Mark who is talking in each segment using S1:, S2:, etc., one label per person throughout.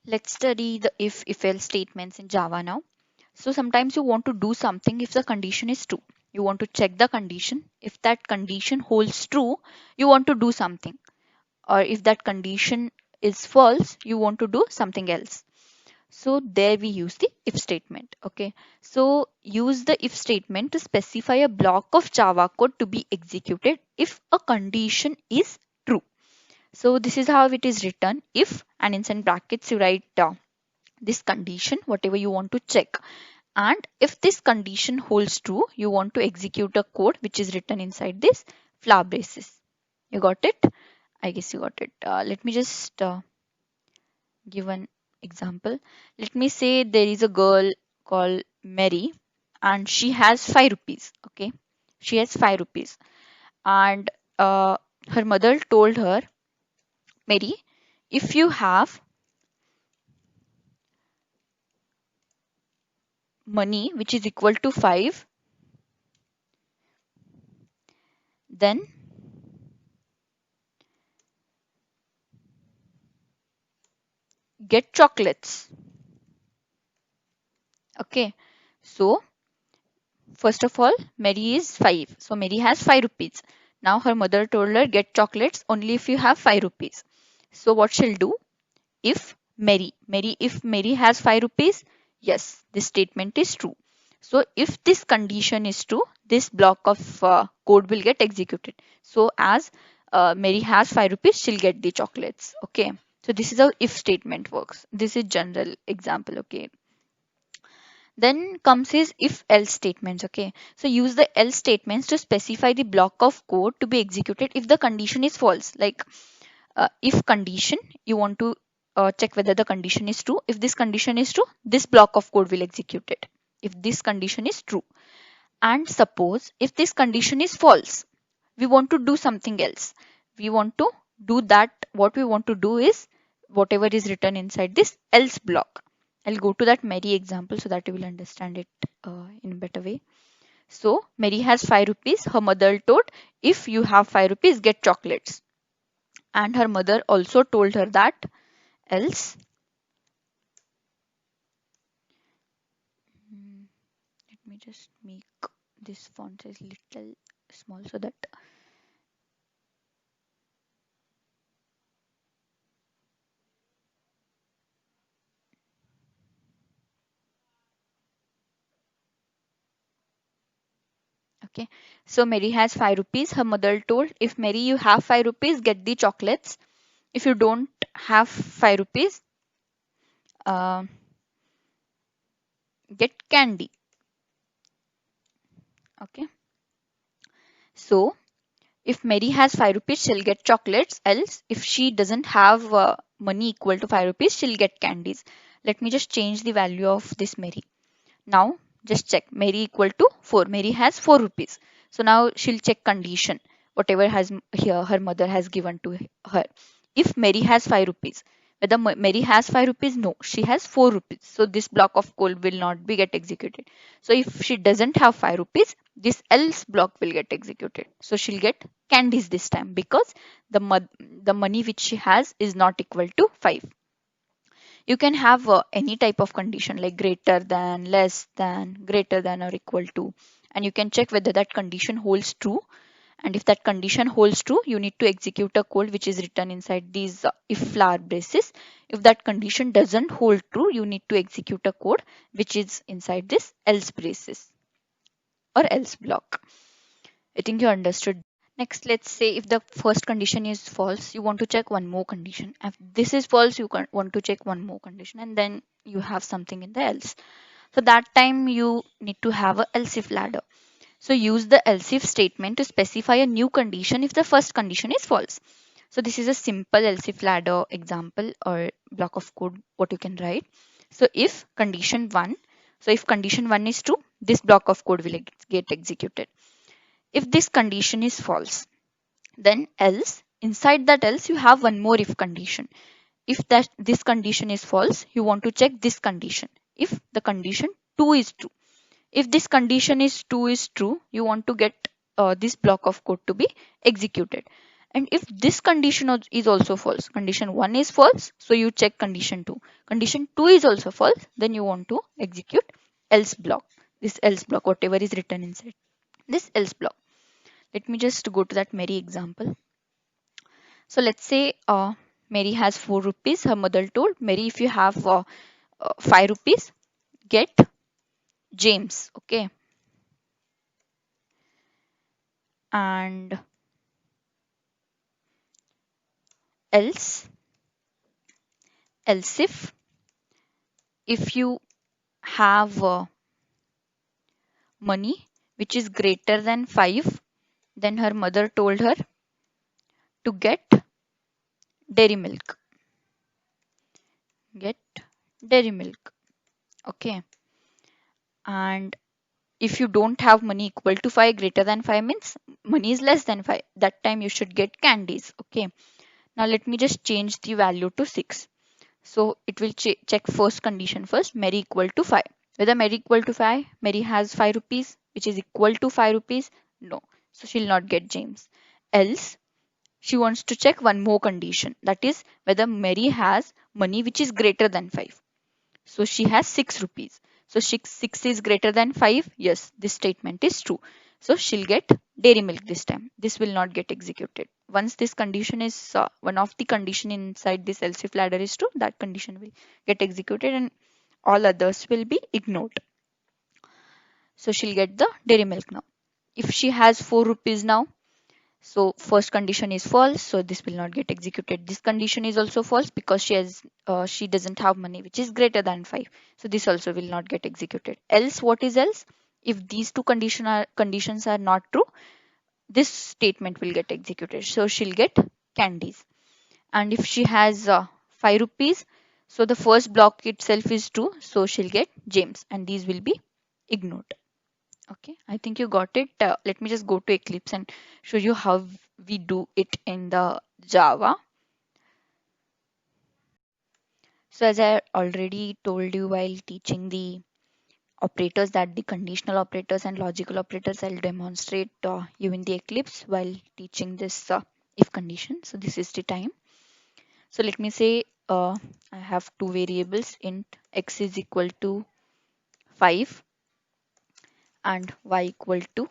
S1: Let's study the if else statements in Java now. So sometimes you want to do something if the condition is true. You want to check the condition. If that condition holds true, you want to do something. Or if that condition is false, you want to do something else. So there we use the if statement. Okay. So use the if statement to specify a block of Java code to be executed if a condition is true. So this is how it is written. If, and inside brackets you write this condition, whatever you want to check. And if this condition holds true, you want to execute a code which is written inside this flower braces. You got it? I guess you got it. Let me just give an example. Let me say there is a girl called Mary and she has 5 rupees. Okay. She has 5 rupees. And her mother told her, Mary, if you have money which is equal to 5, then get chocolates. Okay. So first of all, Mary is 5. So Mary has 5 rupees. Now her mother told her get chocolates only if you have 5 rupees. So what she'll do? If Mary has 5 rupees, yes, this statement is true. So if this condition is true, this block of code will get executed. So as Mary has 5 rupees, she'll get the chocolates. Okay. So this is how if statement works. This is general example. Okay. Then comes his if else statements. Okay. So use the else statements to specify the block of code to be executed if the condition is false. Like if condition, you want to check whether the condition is true. If this condition is true, this block of code will execute it. If this condition is true. And suppose if this condition is false, we want to do something else. We want to do that. What we want to do is whatever is written inside this else block. I'll go to that Mary example so that you will understand it in a better way. So Mary has 5 rupees. Her mother told, if you have 5 rupees, get chocolates. And her mother also told her that else. Let me just make this font size little small so that okay. So Mary has 5 rupees. Her mother told, if Mary you have 5 rupees, get the chocolates. If you don't have 5 rupees, uh, get candy. Okay. So if Mary has 5 rupees, she'll get chocolates. Else, if she doesn't have money equal to 5 rupees, she'll get candies. Let me just change the value of this Mary. Now just check Mary equal to 4. Mary has 4 rupees. So now she'll check condition. Whatever has here her mother has given to her. If Mary has 5 rupees, whether Mary has 5 rupees, no, she has 4 rupees. So this block of code will not be get executed. So if she doesn't have 5 rupees, this else block will get executed. So she'll get candies this time because the money which she has is not equal to 5. You can have any type of condition like greater than, less than, greater than or equal to, and you can check whether that condition holds true. And if that condition holds true, you need to execute a code which is written inside these if flower braces. If that condition doesn't hold true, you need to execute a code which is inside this else braces or else block. I think you understood. Next, let's say if the first condition is false, you want to check one more condition. If this is false, you want to check one more condition, and then you have something in the else. So that time you need to have a else if ladder. So use the else if statement to specify a new condition if the first condition is false. So this is a simple else if ladder example or block of code what you can write. So if condition 1, so if condition 1 is true, this block of code will get executed. If this condition is false, then else, inside that else you have one more if condition. If that this condition is false, you want to check this condition. If the condition 2 is true, if this condition is 2 is true, you want to get this block of code to be executed. And if this condition is also false, condition 1 is false, so you check condition 2. Condition 2 is also false, then you want to execute else block. This else block, whatever is written inside this else block. Let me just go to that Mary example. So let's say Mary has 4 rupees. Her mother told Mary, if you have 5 rupees, get James. Okay. And else if you have money which is greater than 5, then her mother told her to dairy milk get dairy milk. Okay. And if you don't have money equal to 5, greater than 5 means money is less than 5, that time you should get candies. Okay. Now let me just change the value to 6. So it will check first condition first, Mary equal to 5. Whether Mary equal to 5, Mary has 5 rupees which is equal to 5 rupees, no, so she'll not get James. Else she wants to check one more condition, that is whether Mary has money which is greater than 5. So she has 6 rupees. So 6 is greater than 5. Yes, this statement is true. So she'll get dairy milk this time. This will not get executed. Once this condition is one of the condition inside this else if ladder is true, that condition will get executed and all others will be ignored. So she'll get the dairy milk now. If she has 4 rupees now, so first condition is false, so this will not get executed. This condition is also false because she doesn't have money which is greater than 5. So this also will not get executed. Else, what is else? If these two conditions are not true, this statement will get executed. So she'll get candies. And if she has 5 rupees, so the first block itself is true, so she'll get James and these will be ignored. Okay, I think you got it. Let me just go to Eclipse and show you how we do it in the Java. So as I already told you while teaching the operators, that the conditional operators and logical operators, I'll demonstrate you in the Eclipse while teaching this if condition. So this is the time. So let me say I have two variables, int x is equal to 5 and y equal to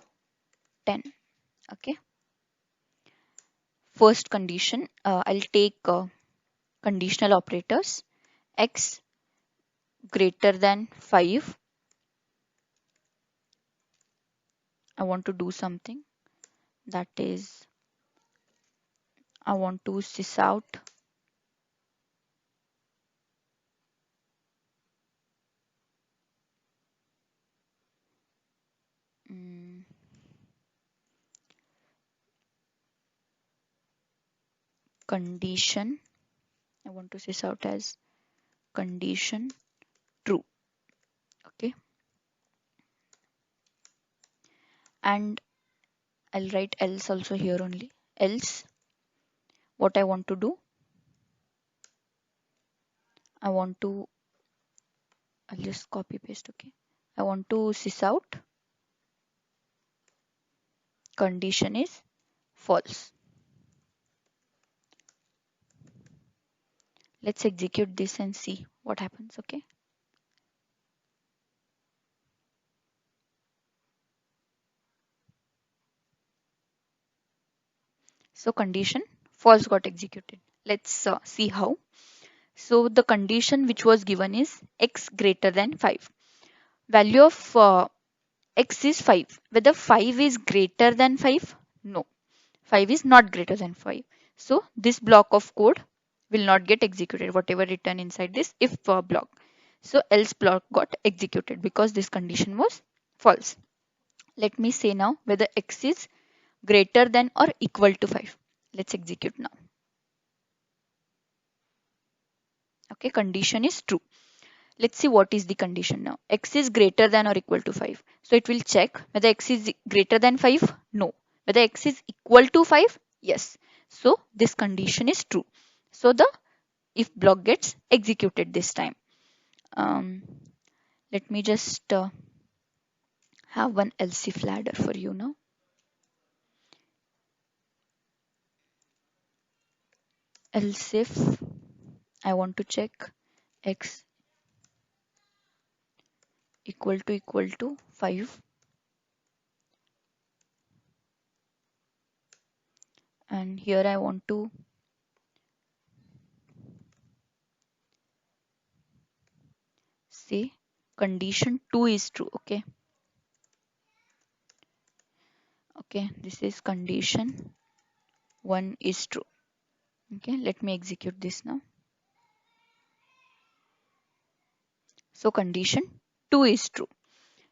S1: 10. Okay. First condition, I'll take conditional operators. X greater than 5. I want to do something, that is I want to sys out mm, condition. I want to sys out as condition true. Okay. And I'll write else also here only. Else what I want to do, I'll just copy paste. Okay. I want to sys out condition is false. Let's execute this and see what happens. Okay. So condition false got executed. Let's see how. So the condition which was given is x greater than 5. Value of x is 5. Whether 5 is greater than 5? No. 5 is not greater than 5. So this block of code will not get executed, whatever written inside this if block. So else block got executed because this condition was false. Let me say now whether x is greater than or equal to 5. Let's execute now. Okay, condition is true. Let's see what is the condition now. X is greater than or equal to 5. So it will check whether x is greater than 5. No. Whether x is equal to 5. Yes. So this condition is true. So the if block gets executed this time. Let me just have one else if ladder for you now. else if I want to check x equal to 5, and here I want to say condition 2 is true. Okay, this is condition 1 is true. Okay, let me execute this now. So condition 2 is true.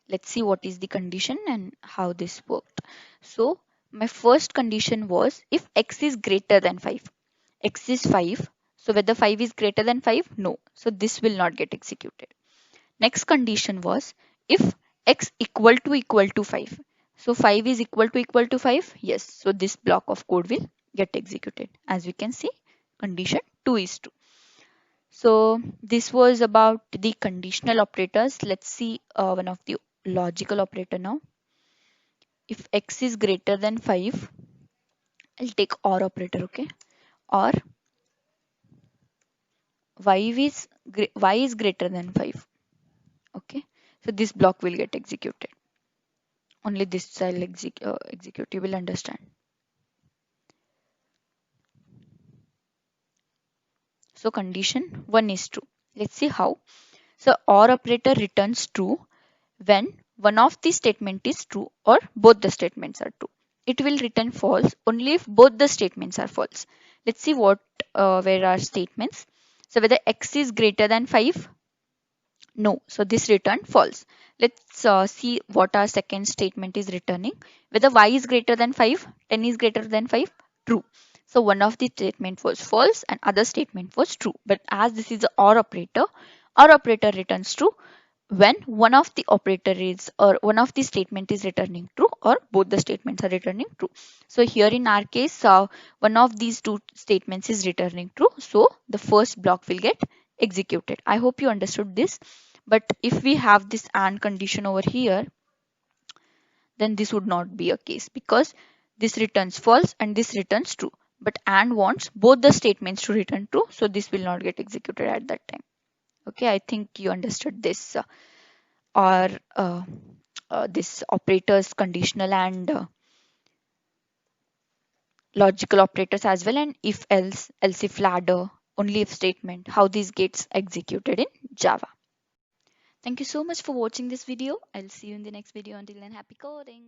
S1: Let's see what is the condition and how this worked. So my first condition was if x is greater than 5. X is 5. So whether 5 is greater than 5? No. So this will not get executed. Next condition was if x equal to 5. So 5 is equal to 5? Yes. So this block of code will get executed. As we can see, condition 2 is true. So this was about the conditional operators. Let's see one of the logical operator now. If x is greater than 5, I'll take OR operator, okay? Or y is greater than 5, okay? So this block will get executed. Only this I'll execute. You will understand. So condition 1 is true. Let's see how. So OR operator returns true when one of the statement is true or both the statements are true. It will return false only if both the statements are false. Let's see what where are statements. So whether x is greater than 5? No. So this returned false. Let's see what our second statement is returning. Whether y is greater than 5, 10 is greater than 5? True. So one of the statement was false and other statement was true. But as this is a OR operator, OR operator returns true when one of the operator is or one of the statement is returning true or both the statements are returning true. So here in our case, one of these two statements is returning true. So the first block will get executed. I hope you understood this. But if we have this AND condition over here, then this would not be a case because this returns false and this returns true. But AND wants both the statements to return true. So this will not get executed at that time. Okay, I think you understood this. Or this operators conditional and logical operators as well, and if else if ladder, only if statement, how this gets executed in Java. Thank you so much for watching this video. I'll see you in the next video. Until then, happy coding.